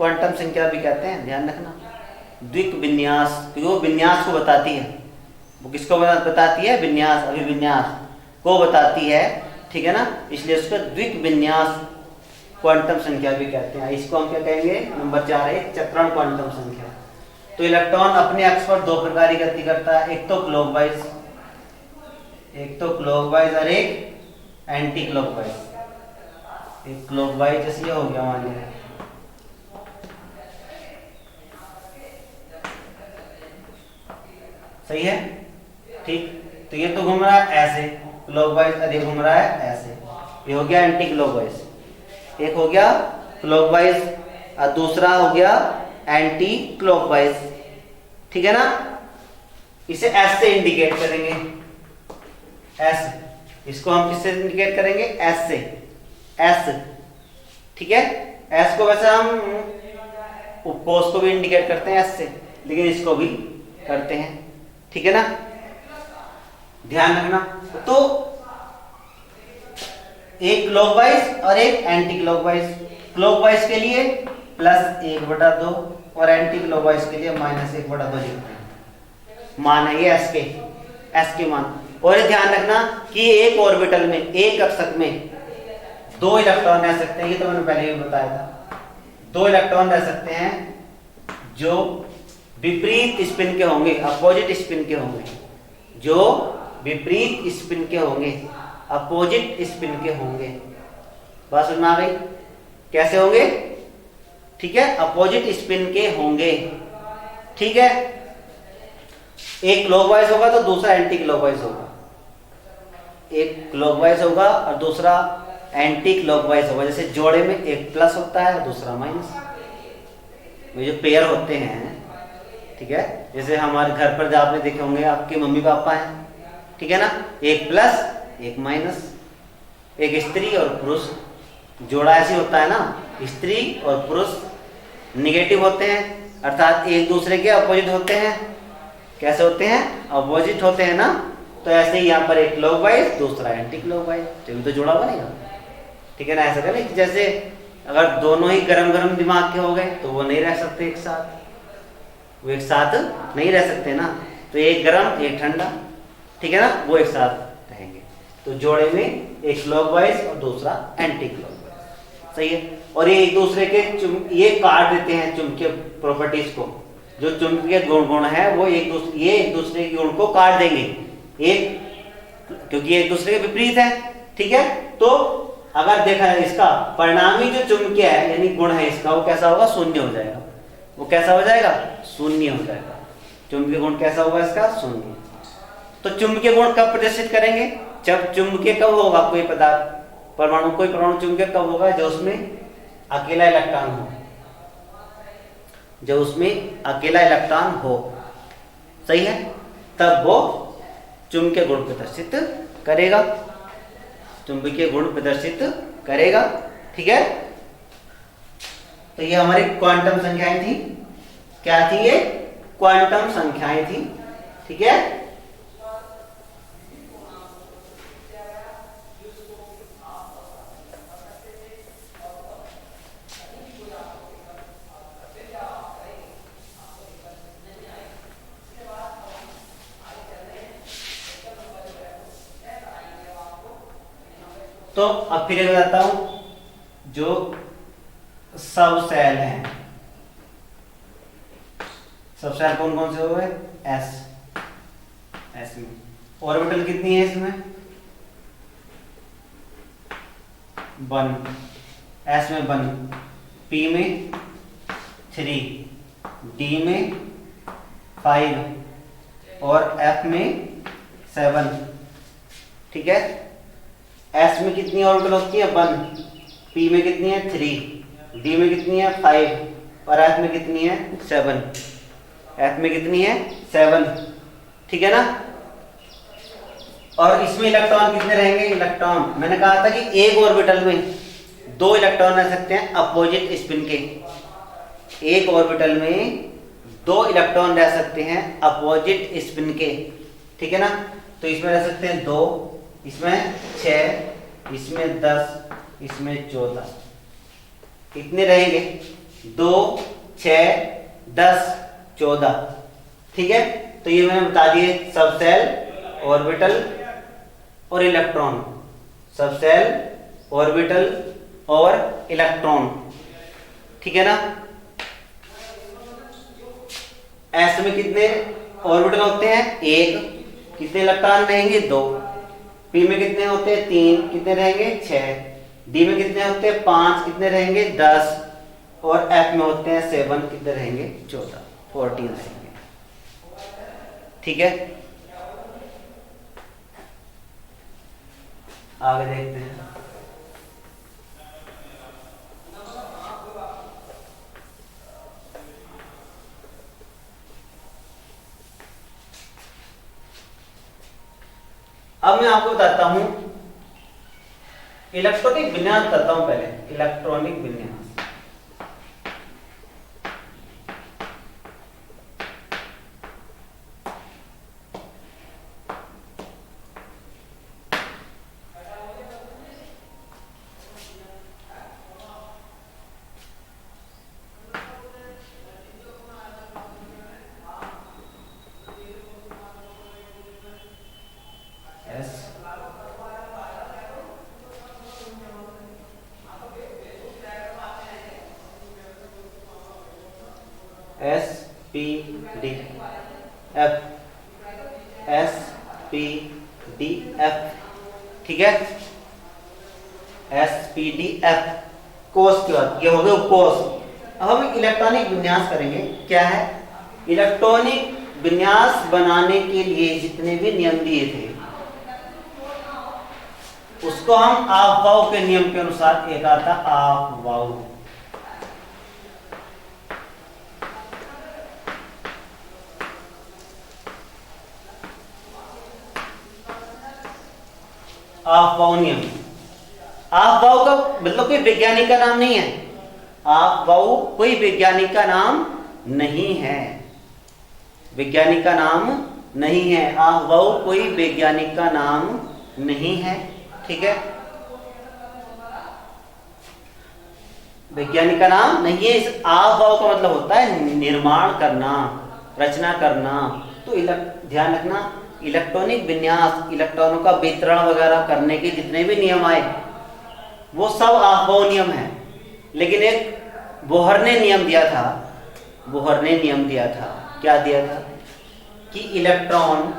Quantum संख्या भी कहते हैं, ध्यान रखना। द्विक विन्यास, क्योंकि वो विन्यास को बताती है। वो किसको बताती है? विन्यास, अभिविन्यास को बताती है, ठीक है ना, इसलिए उसको द्विक विन्यास क्वांटम संख्या भी कहते हैं। इसको हम क्या कहेंगे? नंबर 4 है चक्रण क्वांटम संख्या। तो इलेक्ट्रॉन अपने अक्ष पर दो प्रकार की गति करता है, एक तो क्लॉकवाइज, और एक एंटी क्लॉकवाइज। एक क्लॉकवाइज जैसे ये हो गया मान लीजिए, सही है, ठीक। तो ये तो घूम रहा है ऐसे क्लॉकवाइज और ये घूम रहा है ऐसे, ये हो गया एंटी क्लॉकवाइज। एक हो गया क्लॉकवाइज और दूसरा हो गया एंटी क्लॉकवाइज, ठीक है ना। इसे एस से इंडिकेट करेंगे, एस। इसको हम किससे इंडिकेट करेंगे? एस से, एस, ठीक है। एस को वैसे हम उपकोष को भी इंडिकेट करते हैं एस से, लेकिन इसको भी करते हैं, ठीक है ना, ध्यान रखना। तो एक क्लॉकवाइज और एक एंटी क्लॉकवाइज। क्लॉकवाइज के लिए +1/2 और एंटी क्लॉकवाइज के लिए -1/2 लिखते हैं। मान है ये एस के मान। और ये ध्यान रखना कि एक ऑर्बिटल में, एक कक्षक में 2 इलेक्ट्रॉन रह सकते हैं। ये तो मैंने पहले भी बताया था, 2 इलेक्ट्रॉन रह सकते हैं जो विपरीत स्पिन के होंगे, अपोजिट स्पिन के होंगे, जो विपरीत स्पिन के होंगे, अपोजिट स्पिन के होंगे। बात समझ में आ गई? कैसे होंगे? ठीक है, अपोजिट स्पिन के होंगे, ठीक है। एक क्लॉकवाइज होगा तो दूसरा एंटी क्लॉकवाइज होगा, एक क्लॉकवाइज होगा और दूसरा एंटी क्लॉकवाइज होगा। जैसे जोड़े में एक प्लस होता है, दूसरा माइनस, ये जो पेयर होते हैं, ठीक है। जैसे हमारे घर पर जो आपने देखे होंगे, आपके मम्मी पापा हैं, ठीक है ना, एक प्लस एक माइनस, एक स्त्री और पुरुष, जोड़ा ऐसे होता है ना, स्त्री और पुरुष निगेटिव होते हैं, अर्थात एक दूसरे के अपोजिट होते हैं। कैसे होते हैं? अपोजिट होते हैं ना। तो ऐसे ही यहाँ पर एक क्लॉकवाइज, दूसरा एंटी क्लॉकवाइज, तभी तो जोड़ा बनेगा, ठीक है ना। ऐसा करें जैसे अगर दोनों ही गरम गरम दिमाग के हो गए तो वो नहीं रह सकते एक साथ, वो एक साथ नहीं रह सकते ना। तो एक गरम एक ठंडा, ठीक है ना, वो एक साथ रहेंगे। तो जोड़े में एक क्लॉकवाइज और दूसरा एंटी क्लॉकवाइज, सही है। और ये एक दूसरे के ये काट देते हैं चुंबकीय प्रॉपर्टीज को, जो चुंबकीय गुण है वो ये एक दूसरे के गुण को काट देंगे, क्योंकि एक दूसरे के विपरीत है, ठीक है। तो अगर देखा है इसका परिणामी जो चुंबकीय है यानी गुण है इसका, वो कैसा होगा? शून्य हो जाएगा। वो कैसा हो जाएगा? शून्य हो जाएगा। चुंबकीय गुण कैसा होगा इसका? शून्य। तो चुंबकीय गुण कब प्रदर्शित करेंगे? जब चुंबकीय कब होगा कोई पदार्थ, परमाणु, कोई परमाणु चुंबकीय कब होगा? जो उसमें अकेला इलेक्ट्रॉन हो, जो उसमें अकेला इलेक्ट्रॉन हो, सही है, तब वो चुंबकीय गुण प्रदर्शित करेगा, चुंबकीय गुण प्रदर्शित करेगा, ठीक है। तो ये हमारी क्वांटम संख्याएं थी। क्या थी ये? क्वांटम संख्याएं थी, ठीक है। तो अब फिर बताता हूं जो सब सेल हैं, सब सेल कौन कौन से हो गए? एस में ऑर्बिटल कितनी है इसमें? 1, एस में 1, पी में 3, डी में 5 और एफ में 7, ठीक है। एस में कितनी ऑर्बिटल होती है? 1, पी में कितनी है? 3, डी में कितनी है? 5 और एफ में कितनी है? 7। एफ में कितनी है? 7, ठीक है ना। और इसमें इलेक्ट्रॉन कितने रहेंगे? इलेक्ट्रॉन मैंने कहा था कि एक ऑर्बिटल में 2 इलेक्ट्रॉन रह सकते हैं अपोजिट स्पिन के। एक ऑर्बिटल में 2 इलेक्ट्रॉन रह सकते हैं अपोजिट स्पिन के, ठीक है ना। तो इसमें रह सकते हैं 2, इसमें 6, इसमें 10, इसमें 14, कितने रहेंगे? 2 6 10 14। ठीक है, तो ये मैंने बता दिए सब सेल, ऑर्बिटल और इलेक्ट्रॉन, सब सेल, ऑर्बिटल और इलेक्ट्रॉन। ठीक है ना। एस में कितने ऑर्बिटल होते हैं? 1। कितने इलेक्ट्रॉन रहेंगे? 2। पी में कितने होते हैं? 3। कितने रहेंगे? 6। डी में कितने होते हैं? 5। कितने रहेंगे? 10। और एफ में होते हैं 7। कितने रहेंगे? 14 रहेंगे। ठीक है, आगे देखते हैं। अब मैं आपको बताता हूं इलेक्ट्रॉनिक विन्यास, बताता हूं पहले इलेक्ट्रॉनिक विन्यास। S P D F, S P D F. ठीक है, एस पी डी एफ कोष के बाद ये हो गए कोष। अब हम इलेक्ट्रॉनिक विन्यास करेंगे। क्या है? इलेक्ट्रॉनिक विन्यास बनाने के लिए जितने भी नियम दिए थे उसको हम आफबाउ के नियम के अनुसार, एक आता आफबाउ, आफबाउ नियम। आफबाउ का मतलब कोई वैज्ञानिक का नाम नहीं है। आफबाउ कोई वैज्ञानिक का नाम नहीं है, वैज्ञानिक का नाम नहीं है। आफबाउ कोई वैज्ञानिक का नाम नहीं है। ठीक है, वैज्ञानिक का नाम नहीं है। इस आफबाउ का मतलब होता है निर्माण करना, रचना करना। तो ध्यान रखना, इलेक्ट्रॉनिक विन्यास, इलेक्ट्रॉनों का वितरण वगैरह करने के जितने भी नियम आए वो सब आफबाउ नियम है। लेकिन एक बोहर ने नियम दिया था, बोहर ने नियम दिया था। क्या दिया था? कि इलेक्ट्रॉन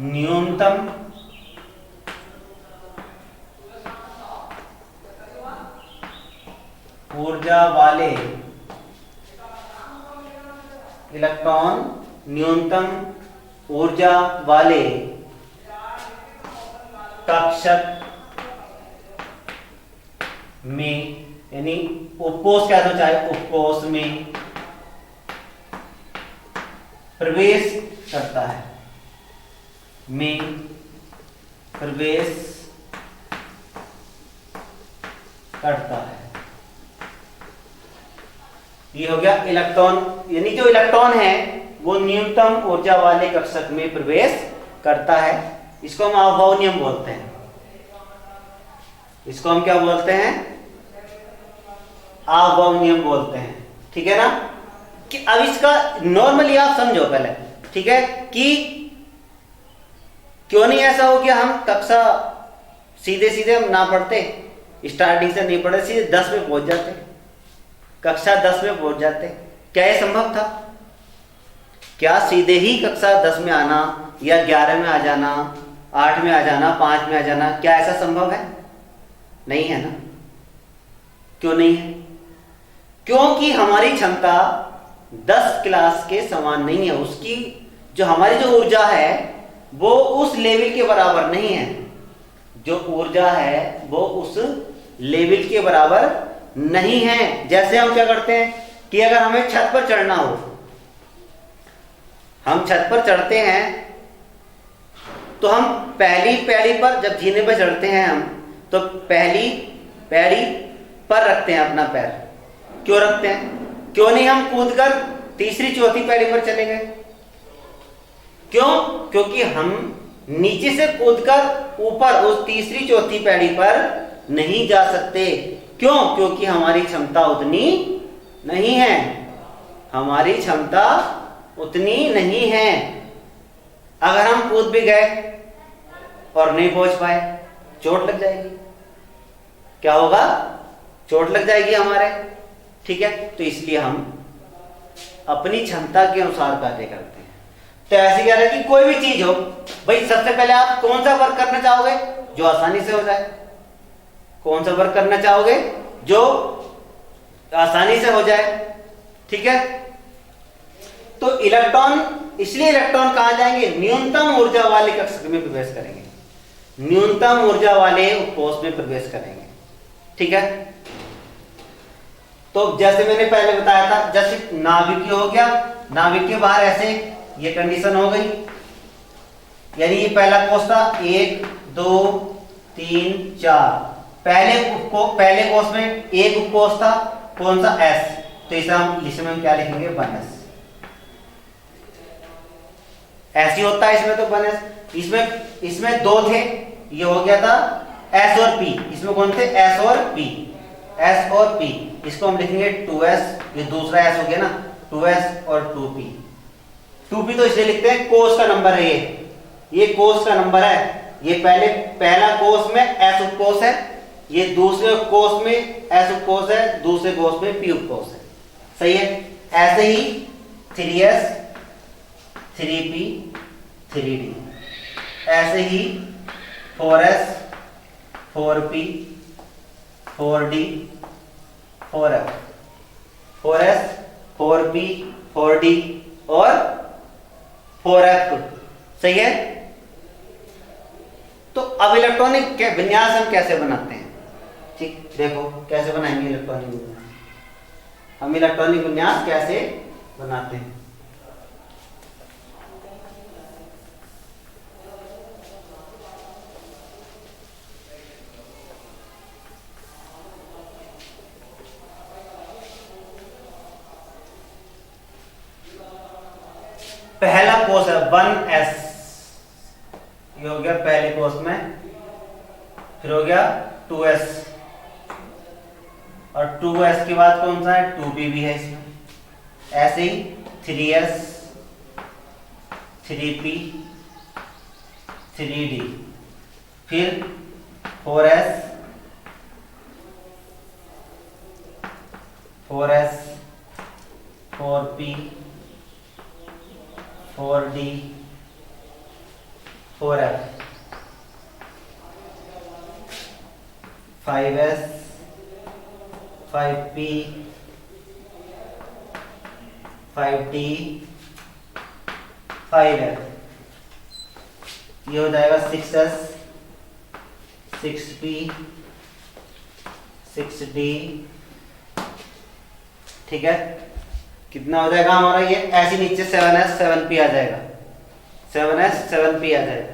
न्यूनतम ऊर्जा वाले, इलेक्ट्रॉन न्यूनतम ऊर्जा वाले कक्षक में, यानी उपकोष क्या था, चाहे उपकोष में प्रवेश करता है, में प्रवेश करता है। ये हो गया इलेक्ट्रॉन, यानी जो इलेक्ट्रॉन है वो न्यूनतम ऊर्जा वाले कक्षक में प्रवेश करता है। इसको हम आफबाउ नियम बोलते हैं। इसको हम क्या बोलते हैं? आफबाउ नियम बोलते हैं। ठीक है ना। कि अब इसका नॉर्मली आप समझो पहले, ठीक है, कि क्यों नहीं ऐसा हो गया हम कक्षा सीधे सीधे हम ना पढ़ते, स्टार्टिंग से नहीं पढ़े, सीधे 10 में पहुंच जाते, कक्षा 10 में पहुंच जाते। क्या ये संभव था? क्या सीधे ही कक्षा 10 में आना या 11 में आ जाना, 8 में आ जाना, 5 में आ जाना, क्या ऐसा संभव है? नहीं है ना। क्यों नहीं है? क्योंकि हमारी क्षमता 10 क्लास के समान नहीं है। उसकी जो हमारी जो ऊर्जा है वो उस लेवल के बराबर नहीं है। जो ऊर्जा है वो उस लेवल के बराबर नहीं है। जैसे हम क्या करते हैं कि अगर हमें छत पर चढ़ना हो, हम छत पर चढ़ते हैं तो हम पहली पैड़ी पर, जब जीने पर चढ़ते हैं हम, तो पहली पैड़ी पर रखते हैं अपना पैर। क्यों रखते हैं? क्यों नहीं हम कूदकर तीसरी चौथी पैड़ी पर चले गए? क्यों? क्योंकि हम नीचे से कूदकर ऊपर उस तीसरी चौथी पैड़ी पर नहीं जा सकते। क्यों? क्योंकि हमारी क्षमता उतनी नहीं है, हमारी क्षमता उतनी नहीं है। अगर हम कूद भी गए और नहीं पहुंच पाए, चोट लग जाएगी। क्या होगा? चोट लग जाएगी हमारे। ठीक है, तो इसलिए हम अपनी क्षमता के अनुसार कार्य करते हैं। तो ऐसे कह रहे हैं कि कोई भी चीज हो, भाई सबसे पहले आप कौन सा वर्क करना चाहोगे? जो आसानी से हो जाए। कौन सा वर्क करना चाहोगे? जो आसानी से हो जाए। ठीक है, तो इलेक्ट्रॉन, इसलिए इलेक्ट्रॉन कहां जाएंगे? न्यूनतम ऊर्जा वाले कक्षक में प्रवेश करेंगे, न्यूनतम ऊर्जा वाले उपकोष में प्रवेश करेंगे। ठीक है, तो जैसे मैंने पहले बताया था, जैसे नाभिकीय हो गया, नाभिकीय बाहर ऐसे ये कंडीशन हो गई, यानी ये पहला कोष था 1 2 3 4। पहले कोष में एक उपकोष था, कौन सा? S। तो इसे हम क्या लिखेंगे? 1s। ऐसी होता है इसमें, तो 1s। इसमें दो थे, ये हो गया था S और P। इसमें कौन थे? S और P, S और P। इसको हम लिखेंगे 2s, ये दूसरा S हो गया ना, 2s और 2p। 2p तो इसलिए लिखते हैं, कोष का नंबर है ये कोष का नंबर है। ये पहला कोष में S उपकोष है, ये दूसरे कोष में S उपकोष है, दूसरे कोष में P उपकोष है। सही है। ऐसे ही 3s 3p 3d, ऐसे ही 4s 4p 4d 4f, 4s 4p 4d और 4f। सही है। तो अब इलेक्ट्रॉनिक विन्यास हम कैसे बनाते हैं? ठीक, देखो कैसे बनाएंगे इलेक्ट्रॉनिक विन्यास। हम इलेक्ट्रॉनिक विन्यास कैसे बनाते हैं? पहला कोष है 1s, ये हो गया पहले कोष में। फिर हो गया 2s, और 2s के बाद कौन सा है? 2p भी है इसमें। ऐसे ही 3s 3p 3d, फिर 4s 4p 4d 4f, 5s 5p 5d 5f। ये हो जाएगा 6s 6p 6d। ठीक है, कितना हो जाएगा हमारा? ये ऐसे नीचे 7s 7p आ जाएगा, 7s 7p आ जाएगा।